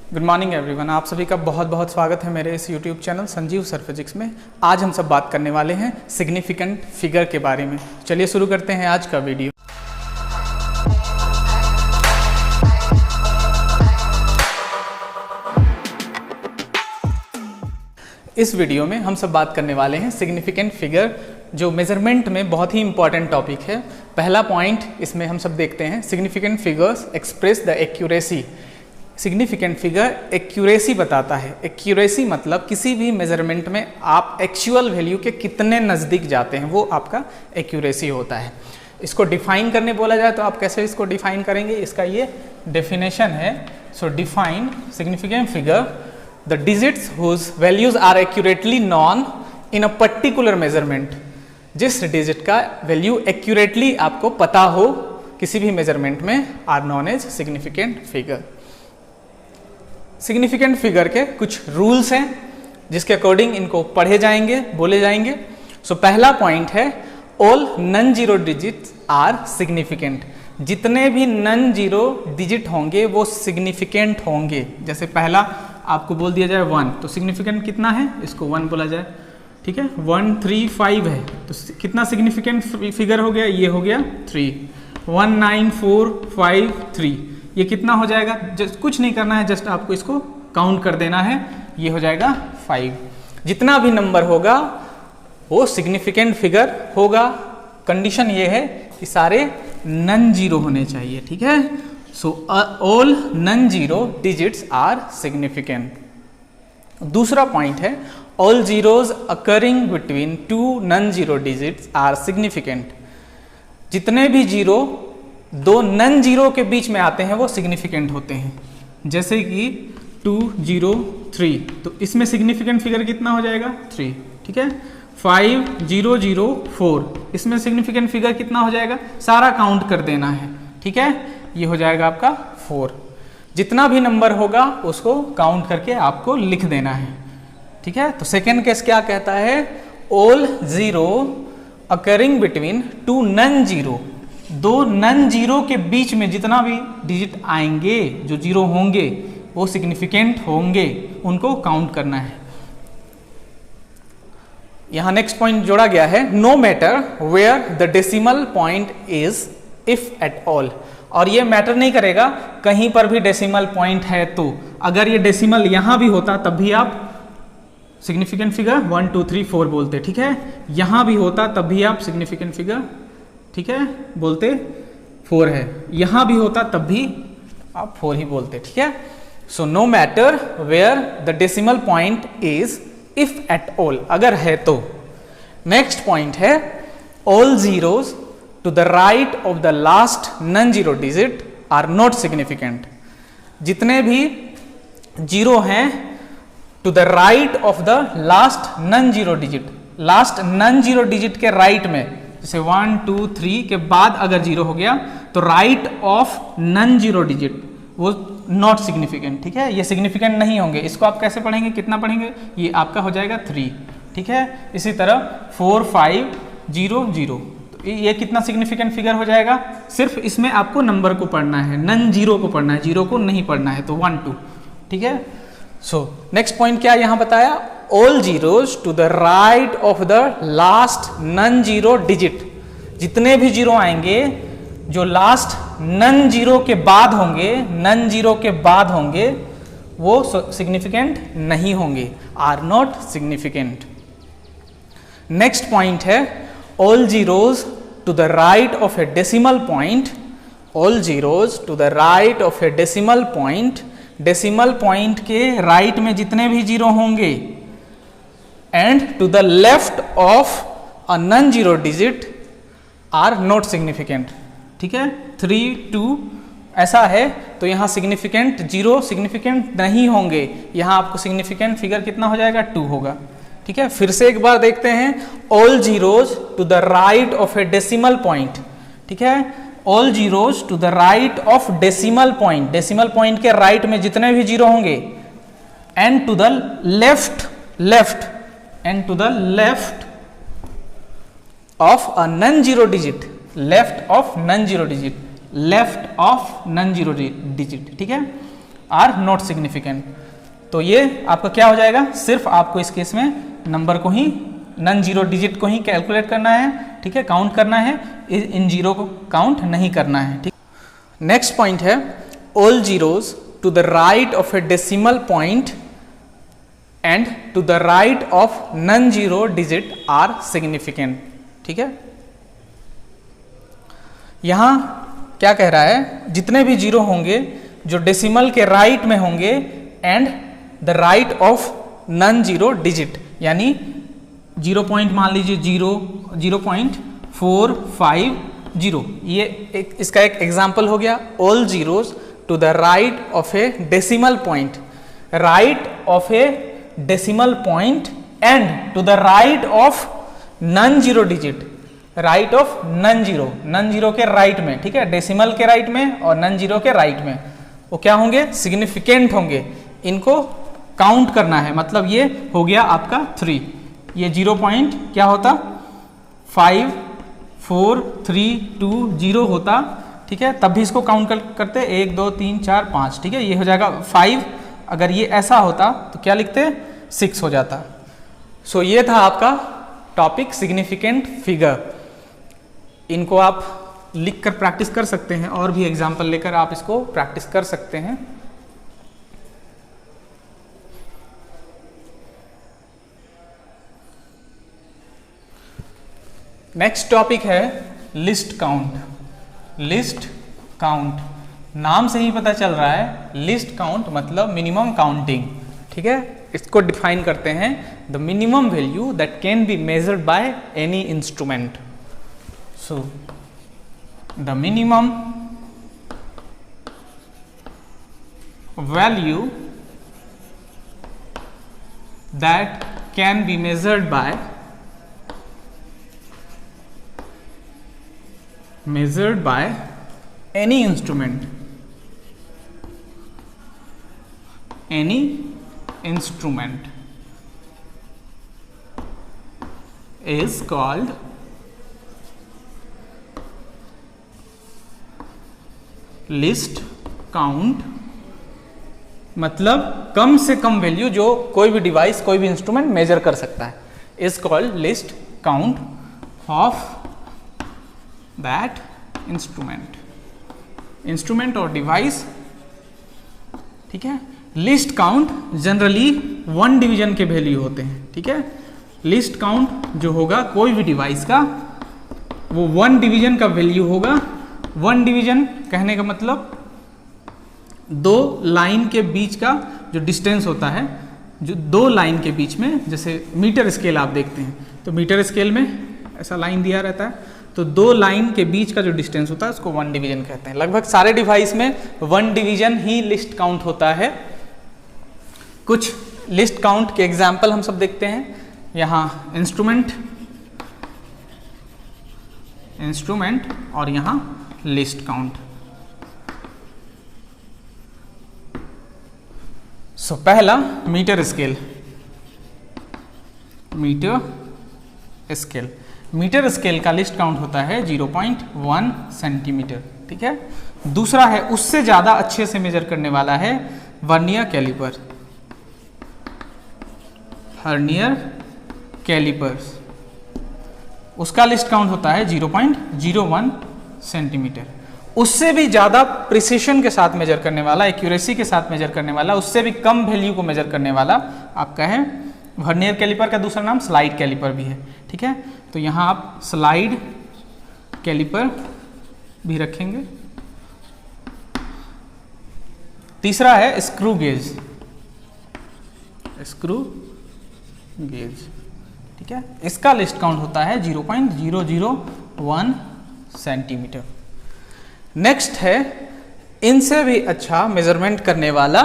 Good morning everyone, आप सभी का बहुत बहुत स्वागत है मेरे इस YouTube channel Sanjeev sir physics में। आज हम सब बात करने वाले हैं सिग्निफिकेंट फिगर के बारे में। चलिए शुरू करते हैं आज का वीडियो। इस वीडियो में हम सब बात करने वाले हैं सिग्निफिकेंट फिगर, जो मेजरमेंट में बहुत ही इंपॉर्टेंट टॉपिक है। पहला पॉइंट इसमें हम सब देखते हैं, significant figures express the accuracy. Significant figure accuracy बताता है। एक्यूरेसी मतलब किसी भी मेजरमेंट में आप एक्चुअल वैल्यू के कितने नज़दीक जाते हैं, वो आपका एक्यूरेसी होता है। इसको डिफाइन करने बोला जाए तो आप कैसे इसको डिफाइन करेंगे, इसका ये डेफिनेशन है। So define significant figure the digits whose values are accurately known in a particular measurement. जिस डिजिट का वैल्यू एक्यूरेटली आपको पता हो किसी भी मेजरमेंट में, are known as significant figure. Significant figure के कुछ रूल्स हैं जिसके अकॉर्डिंग इनको पढ़े जाएंगे, बोले जाएंगे। सो पहला पॉइंट है, all non zero digits are significant. जितने भी नॉन जीरो डिजिट होंगे वो सिग्निफिकेंट होंगे। जैसे पहला आपको बोल दिया जाए 1, तो सिग्निफिकेंट कितना है, इसको 1 बोला जाए, ठीक है। 1 3 5 है तो कितना सिग्निफिकेंट फिगर हो गया, ये हो गया 3। 1 9 4 5 3, ये कितना हो जाएगा, जस्ट कुछ नहीं करना है, जस्ट आपको इसको काउंट कर देना है, ये हो जाएगा 5। जितना भी नंबर होगा वो सिग्निफिकेंट फिगर होगा। कंडीशन ये है कि सारे नॉन जीरो होने चाहिए, ठीक है। So all non zero digits are significant. दूसरा पॉइंट है, all zeros occurring between two non zero digits are significant. जितने भी जीरो दो नॉन जीरो के बीच में आते हैं वो सिग्निफिकेंट होते हैं। जैसे कि 2 0 3, तो इसमें सिग्निफिकेंट फिगर कितना हो जाएगा, 3, ठीक है। 5 0 0 4, इसमें सिग्निफिकेंट फिगर कितना हो जाएगा, सारा काउंट कर देना है, ठीक है, ये हो जाएगा आपका 4। जितना भी नंबर होगा उसको काउंट करके आपको लिख देना है, ठीक है। तो सेकेंड केस क्या कहता है, all zero occurring between two non zero. दो नॉन जीरो के बीच में जितना भी डिजिट आएंगे, जो जीरो होंगे वो सिग्निफिकेंट होंगे, उनको काउंट करना है। यहां नेक्स्ट पॉइंट जोड़ा गया है, no matter where the decimal point is if at all. और ये मैटर नहीं करेगा कहीं पर भी डेसिमल पॉइंट है तो। अगर ये डेसिमल यहां भी होता तब भी आप सिग्निफिकेंट फिगर 1 2 3 4 बोलते, ठीक है। यहां भी होता तब भी आप सिग्निफिकेंट फिगर, ठीक है, बोलते 4 है। यहां भी होता तब भी आप 4 ही बोलते, ठीक है। So no matter where the decimal point is if at all, अगर है तो। नेक्स्ट पॉइंट है, all zeros to the right of the last non zero digit are not significant. जितने भी जीरो हैं to the right of the last non zero digit, last non zero digit के right में, जैसे 1 2 3 के बाद अगर जीरो हो गया तो right of non zero digit वो नॉट सिग्निफिकेंट, ठीक है, ये सिग्निफिकेंट नहीं होंगे। इसको आप कैसे पढ़ेंगे, कितना पढ़ेंगे, ये आपका हो जाएगा 3, ठीक है। इसी तरह 4 5 0 0, तो ये कितना सिग्निफिकेंट फिगर हो जाएगा। सिर्फ इसमें आपको नंबर को पढ़ना है, नॉन जीरो को पढ़ना है, जीरो को नहीं पढ़ना है, तो 1 2, ठीक है। सो नेक्स्ट पॉइंट क्या यहां बताया, all zeros to the right of the last non zero digit. जितने भी जीरो आएंगे जो लास्ट नॉन जीरो के बाद होंगे, नॉन जीरो के बाद होंगे, वो सिग्निफिकेंट नहीं होंगे, are not significant. Next point है, all zeros to the right of a decimal point. All zeros to the right of a decimal point, decimal point के राइट में जितने भी जीरो होंगे, and to the left of a non zero digit are not significant, ठीक है। 3 2 ऐसा है तो यहाँ सिग्निफिकेंट जीरो सिग्निफिकेंट नहीं होंगे, यहाँ आपको सिग्निफिकेंट फिगर कितना हो जाएगा, 2 होगा, ठीक है। फिर से एक बार देखते हैं, all zeros to the right of a decimal point, ठीक है। All zeros to the right of decimal point, decimal point के राइट में जितने भी जीरो होंगे, and to the left and to the left of a non-zero digit, left of non-zero digit, left of non zero digit, ठीक है। Are not significant. तो ये आपका क्या हो जाएगा, सिर्फ आपको इस केस में नंबर को ही, नॉन जीरो डिजिट को ही कैलकुलेट करना है, ठीक है, काउंट करना है, इन जीरो को काउंट नहीं करना है, ठीक। नेक्स्ट पॉइंट है all zeros to the right of a decimal point and to the right of non zero digit are significant, ठीक है। यहां क्या कह रहा है, जितने भी जीरो होंगे जो डेसिमल के राइट में होंगे and the right of non zero digit, यानी 0 पॉइंट मान लीजिए 0.450, ये इसका एक एग्जाम्पल हो गया। All zeros to the right of a decimal point, right of a decimal point and to the right of non zero digit, right of non zero के right में, ठीक है, डेसिमल के राइट में और नॉन जीरो के right में, वो क्या होंगे, सिग्निफिकेंट होंगे, इनको काउंट करना है। मतलब ये हो गया आपका 3, ये 0 पॉइंट क्या होता 5 4 3 2 0 होता, ठीक है, तब भी इसको काउंट करते 1 2 3 4 5, ठीक है, ये हो जाएगा 5। अगर ये ऐसा होता तो क्या लिखते 6 हो जाता। सो ये था आपका टॉपिक सिग्निफिकेंट फिगर। इनको आप लिख कर प्रैक्टिस कर सकते हैं और भी एग्जाम्पल लेकर आप इसको प्रैक्टिस कर सकते हैं। नेक्स्ट टॉपिक है लिस्ट काउंट। लिस्ट काउंट, नाम से ही पता चल रहा है, लिस्ट काउंट मतलब मिनिमम काउंटिंग, ठीक है। इसको डिफाइन करते हैं, the minimum value that can be measured by any instrument. So the minimum value that can be measured by any instrument is called list count. मतलब कम से कम वैल्यू जो कोई भी डिवाइस, कोई भी इंस्ट्रूमेंट मेजर कर सकता है, is called list count of that instrument और डिवाइस, ठीक है। लिस्ट काउंट जनरली 1 डिवीजन के वैल्यू होते हैं, ठीक है। लिस्ट काउंट जो होगा कोई भी डिवाइस का, वो 1 डिवीजन का वैल्यू होगा। 1 डिवीजन कहने का मतलब 2 लाइन के बीच का जो डिस्टेंस होता है, जो 2 लाइन के बीच में, जैसे मीटर स्केल आप देखते हैं तो मीटर स्केल में ऐसा लाइन दिया रहता है, तो 2 लाइन के बीच का जो डिस्टेंस होता है उसको 1 डिवीजन कहते हैं। लगभग सारे डिवाइस में 1 डिवीजन ही लिस्ट काउंट होता है। कुछ लिस्ट काउंट के एग्जाम्पल हम सब देखते हैं। यहाँ इंस्ट्रूमेंट और यहाँ लिस्ट काउंट। सो पहला मीटर स्केल। मीटर स्केल का लिस्ट काउंट होता है 0.1 सेंटीमीटर, ठीक है। दूसरा है, उससे ज्यादा अच्छे से मेजर करने वाला है वर्नियर कैलिपर्स। उसका लिस्ट काउंट होता है 0.01 सेंटीमीटर। उससे भी ज़्यादा प्रिसिशन के साथ मेजर करने वाला, एक्यूरेसी के साथ मेजर करने वाला, उससे भी कम वैल्यू को मेजर करने वाला आपका है वर्नियर कैलिपर का दूसरा नाम स्लाइड कैलिपर भी है, ठीक है। तो यहाँ आप स्लाइड कैलिपर भी रखेंगे। तीसरा है स्क्रू गेज, ठीक है। इसका लिस्ट काउंट होता है 0.001 सेंटीमीटर। नेक्स्ट है, इनसे भी अच्छा मेजरमेंट करने वाला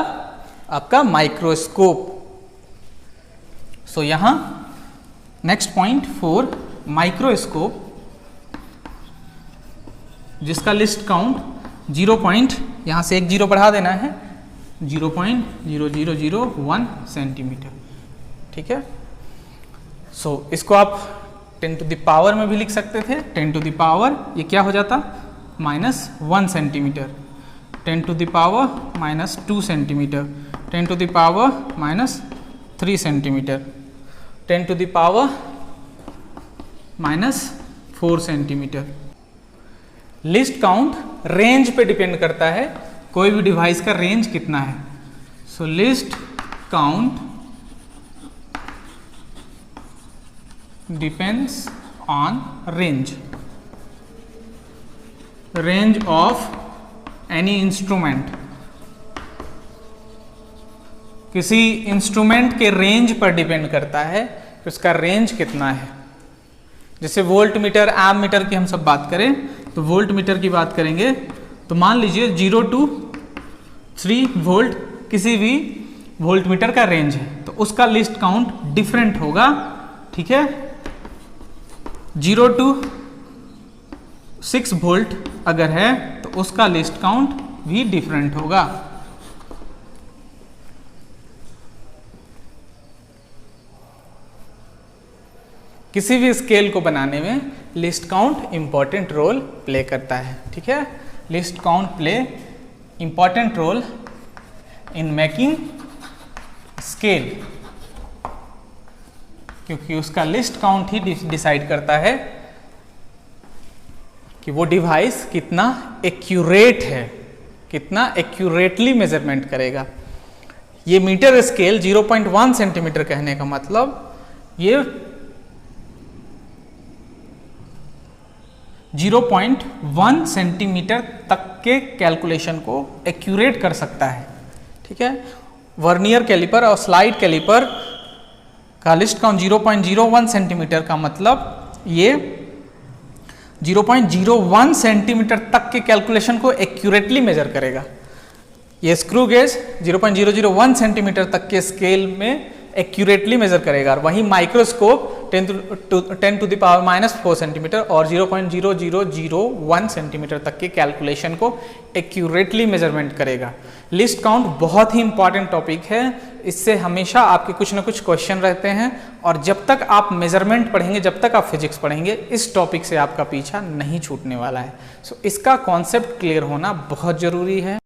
आपका माइक्रोस्कोप। सो यहां नेक्स्ट पॉइंट 4, माइक्रोस्कोप, जिसका लिस्ट काउंट 0. यहां से एक 0 बढ़ा देना है, 0.0001 सेंटीमीटर, ठीक है। सो इसको आप 10 टू द पावर में भी लिख सकते थे। 10 टू द पावर ये क्या हो जाता -1 centimetre. 10 to the power minus 2 centimetre, 10 to the power minus 3 centimetre, 10 to the power minus 4 centimetre. Least count range पे डिपेंड करता है, कोई भी डिवाइस का रेंज कितना है। So least count depends on range of any instrument. किसी instrument के रेंज पर डिपेंड करता है कि उसका रेंज कितना है। जैसे वोल्ट मीटर, एम्प मीटर की हम सब बात करें तो वोल्ट मीटर की बात करेंगे तो मान लीजिए 0 to 3 वोल्ट किसी भी वोल्ट मीटर का रेंज है तो उसका लिस्ट काउंट डिफरेंट होगा, ठीक है। 0 to 6 वोल्ट अगर है तो उसका लिस्ट काउंट भी डिफरेंट होगा। किसी भी स्केल को बनाने में least count important role play करता है, ठीक है। Least count play important role in making scale, क्योंकि उसका लिस्ट काउंट ही डिसाइड करता है कि वो डिवाइस कितना एक्यूरेट है, कितना एक्यूरेटली मेजरमेंट करेगा। ये मीटर स्केल 0.1 सेंटीमीटर कहने का मतलब ये 0.1 सेंटीमीटर तक के कैलकुलेशन को एक्यूरेट कर सकता है, ठीक है। वर्नियर कैलिपर और स्लाइड कैलिपर का लिस्ट काउंट 0.01 सेंटीमीटर का मतलब ये 0.01 सेंटीमीटर तक के कैलकुलेशन को एक्यूरेटली मेजर करेगा। ये स्क्रू गेज 0.001 सेंटीमीटर तक के स्केल में एक्यूरेटली मेजर करेगा। वहीं microscope 10 to the power minus 4 centimetre और 0.0001 सेंटीमीटर तक के कैलकुलेशन को एक्यूरेटली मेजरमेंट करेगा। लिस्ट काउंट बहुत ही इंपॉर्टेंट टॉपिक है, इससे हमेशा आपके कुछ ना कुछ क्वेश्चन रहते हैं और जब तक आप मेजरमेंट पढ़ेंगे, जब तक आप फिजिक्स पढ़ेंगे, इस टॉपिक से आपका पीछा नहीं छूटने वाला है। सो इसका कॉन्सेप्ट क्लियर होना बहुत ज़रूरी है।